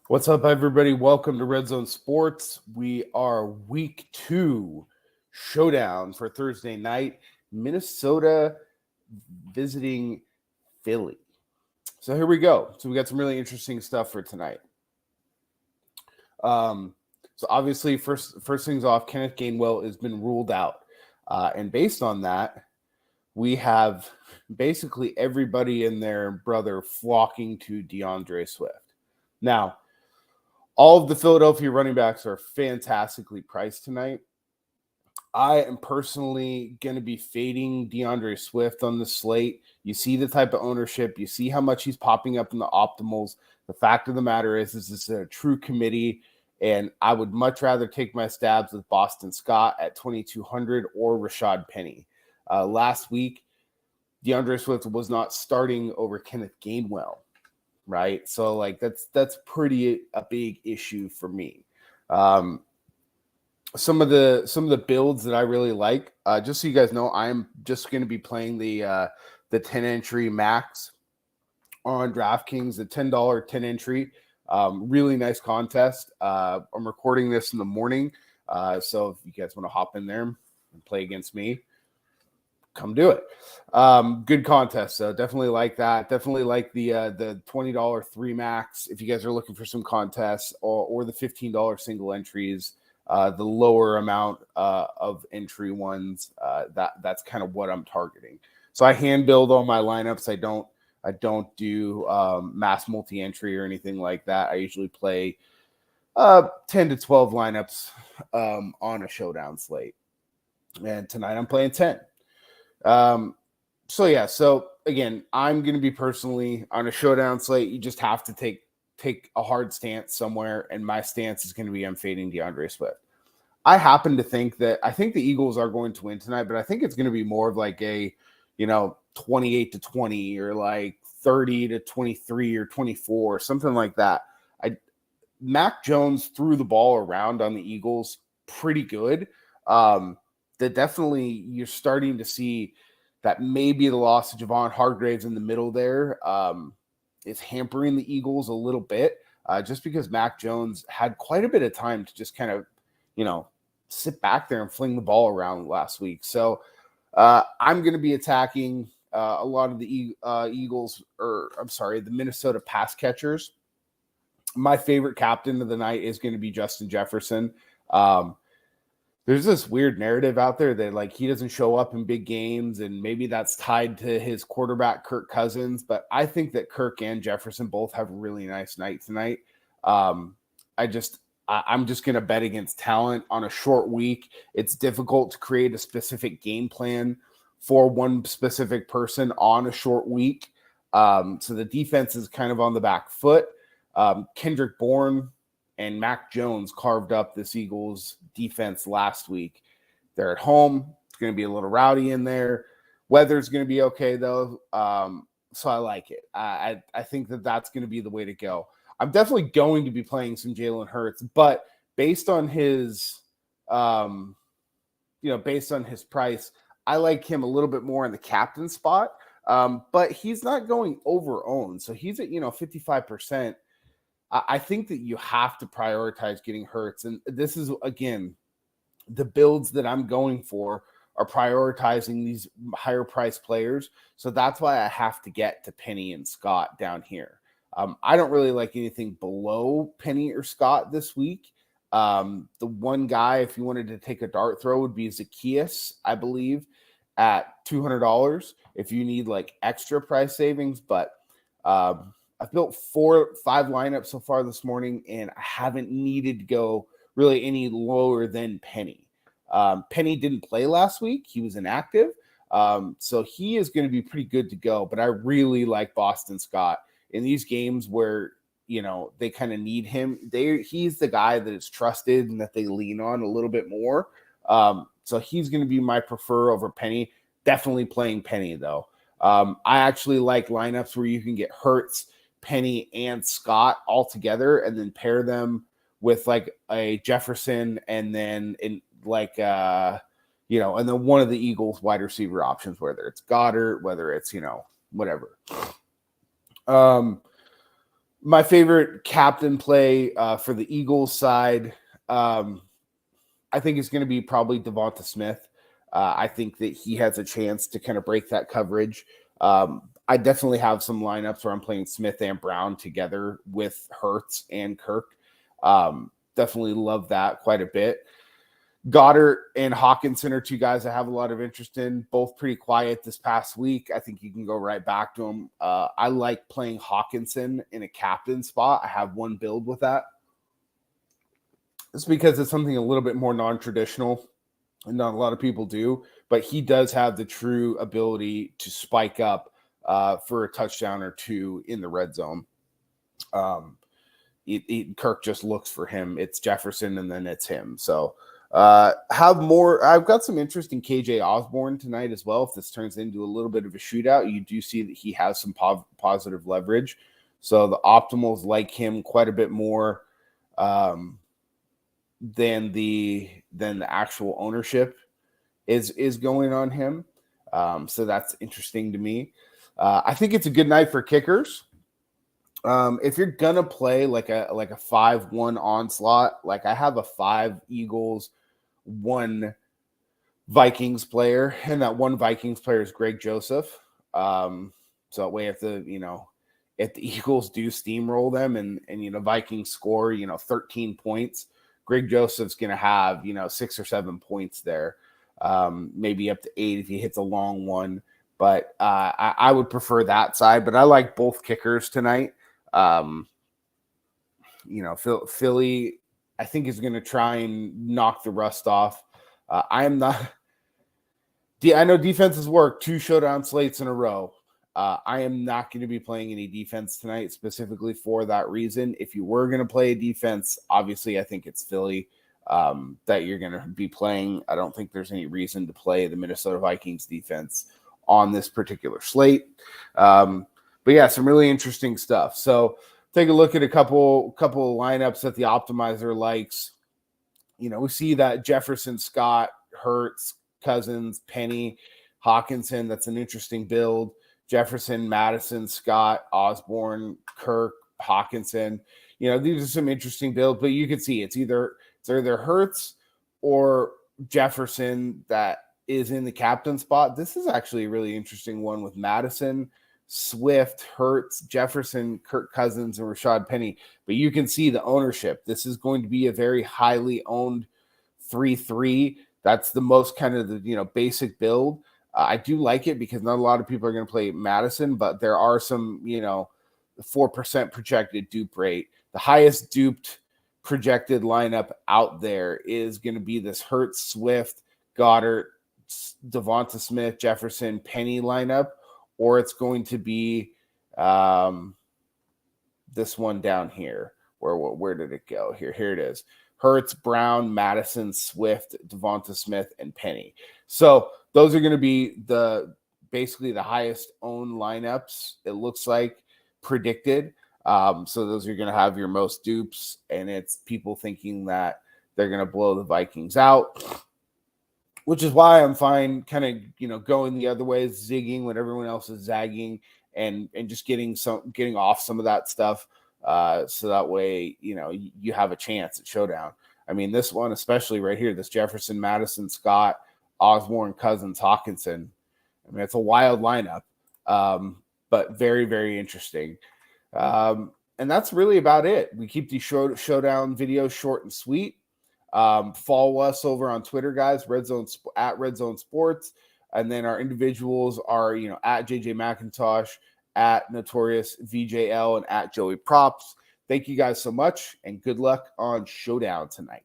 What's up, everybody? Welcome to Red Zone Sports. We are week 2 showdown for Thursday night. Minnesota visiting Philly. So here we go. So we got some really interesting stuff for tonight. So obviously, first things off, Kenneth Gainwell has been ruled out. And based on that, we have basically everybody and their brother flocking to DeAndre Swift. Now, all of the Philadelphia running backs are fantastically priced tonight. I am personally going to be fading DeAndre Swift on the slate. You see the type of ownership. You see how much he's popping up in the optimals. The fact of the matter is this is a true committee, and I would much rather take my stabs with Boston Scott at 2,200 or Rashad Penny. Last week, DeAndre Swift was not starting over Kenneth Gainwell. Right. So like that's pretty a big issue for me. Some of the builds that I really like, just so you guys know, I'm just going to be playing the 10 entry max on DraftKings, the $10 10 entry. Really nice contest. I'm recording this in the morning. So if you guys want to hop in there and play against me, come do it. Good contest. So definitely like that. Definitely like the $20 3 max if you guys are looking for some contests, or the $15 single entries, the lower amount of entry ones. That's kind of what I'm targeting. So I hand build all my lineups. I don't do mass multi-entry or anything like that. I usually play 10 to 12 lineups on a showdown slate. And tonight I'm playing 10. So again, I'm going to be personally on a showdown slate. You just have to take a hard stance somewhere, and my stance is going to be I'm fading DeAndre Swift. I happen to think that I think the Eagles are going to win tonight, but I think it's going to be more of like a 28-20 or like 30-23 or 24, something like that. Mac Jones threw the ball around on the Eagles pretty good. That definitely you're starting to see that maybe the loss of Javon Hargraves in the middle there is hampering the Eagles a little bit, just because Mac Jones had quite a bit of time to just kind of, sit back there and fling the ball around last week. So I'm going to be attacking a lot of the the Minnesota pass catchers. My favorite captain of the night is going to be Justin Jefferson. There's this weird narrative out there that like he doesn't show up in big games, and maybe that's tied to his quarterback, Kirk Cousins. But I think that Kirk and Jefferson both have a really nice night tonight. I'm just going to bet against talent on a short week. It's difficult to create a specific game plan for one specific person on a short week. So the defense is kind of on the back foot. Kendrick Bourne and Mac Jones carved up this Eagles defense last week. They're at home. It's going to be a little rowdy in there. Weather's going to be okay, though. So I like it. I think that that's going to be the way to go. I'm definitely going to be playing some Jalen Hurts, but based on his, based on his price, I like him a little bit more in the captain spot. But he's not going over owned. So he's at, 55%. I think that you have to prioritize getting Hurts. And this is, again, the builds that I'm going for are prioritizing these higher price players. So that's why I have to get to Penny and Scott down here. I don't really like anything below Penny or Scott this week. The one guy, if you wanted to take a dart throw, would be Zacchaeus, I believe, at $200 if you need like extra price savings. But I've built 4-5 lineups so far this morning, and I haven't needed to go really any lower than Penny. Penny didn't play last week. He was inactive. So he is going to be pretty good to go. But I really like Boston Scott in these games where, they kind of need him. He's the guy that is trusted and that they lean on a little bit more. So he's going to be my prefer over Penny. Definitely playing Penny, though. I actually like lineups where you can get Hurts, Penny, and Scott all together and then pair them with like a Jefferson and then and then one of the Eagles wide receiver options, whether it's Goddard, whether it's, whatever. My favorite captain play for the Eagles side, I think it's going to be probably Devonta Smith. I think that he has a chance to kind of break that coverage. I definitely have some lineups where I'm playing Smith and Brown together with Hurts and Kirk. Definitely love that quite a bit. Goddard and Hawkinson are two guys I have a lot of interest in, both pretty quiet this past week. I think you can go right back to them. I like playing Hawkinson in a captain spot. I have one build with that. It's because it's something a little bit more non-traditional and not a lot of people do, but he does have the true ability to spike up for a touchdown or two in the red zone. Kirk just looks for him. It's Jefferson and then it's him. So have more. I've got some interest in KJ Osborne tonight as well. If this turns into a little bit of a shootout, you do see that he has some positive leverage. So the optimals like him quite a bit more than the actual ownership is going on him. So that's interesting to me. I think it's a good night for kickers. If you're gonna play like a 5-1 onslaught, like I have a 5 Eagles, 1 Vikings player, and that 1 Vikings player is Greg Joseph. So that way, if the Eagles do steamroll them and Vikings score 13 points, Greg Joseph's gonna have 6 or 7 points there, maybe up to 8 if he hits a long one. But I would prefer that side. But I like both kickers tonight. Philly, I think, is going to try and knock the rust off. I know defenses work 2 showdown slates in a row. I am not going to be playing any defense tonight specifically for that reason. If you were going to play a defense, obviously I think it's Philly that you're going to be playing. I don't think there's any reason to play the Minnesota Vikings defense on this particular slate. But yeah, some really interesting stuff. So take a look at a couple of lineups that the optimizer likes. We see that Jefferson, Scott, Hurts, Cousins, Penny, Hawkinson. That's an interesting build. Jefferson, Madison, Scott, Osborne, Kirk, Hawkinson. These are some interesting builds, but you can see it's either Hurts or Jefferson that is in the captain spot. This is actually a really interesting one with Madison, Swift, Hurts, Jefferson, Kirk Cousins, and Rashad Penny. But you can see the ownership. This is going to be a very highly owned 3-3. That's the most kind of the basic build. I do like it because not a lot of people are going to play Madison, but there are some 4% projected dupe rate. The highest duped projected lineup out there is going to be this Hurts, Swift, Goddard, Devonta Smith, Jefferson, Penny lineup, or it's going to be this one down here. Where did it go? Here it is. Hurts, Brown, Madison, Swift, Devonta Smith, and Penny. So those are going to be basically the highest owned lineups, it looks like, predicted. So those are going to have your most dupes, and it's people thinking that they're going to blow the Vikings out, which is why I'm fine kind of, going the other way, zigging when everyone else is zagging, and just getting off some of that stuff. So that way, you have a chance at Showdown. I mean, this one, especially right here, this Jefferson, Madison, Scott, Osborne, Cousins, Hawkinson. I mean, it's a wild lineup, but very, very interesting. And that's really about it. We keep these Showdown videos short and sweet. Follow us over on Twitter, guys, at Red Zone Sports. And then our individuals are, at JJ McIntosh, at Notorious VJL, and at Joey Props. Thank you guys so much, and good luck on Showdown tonight.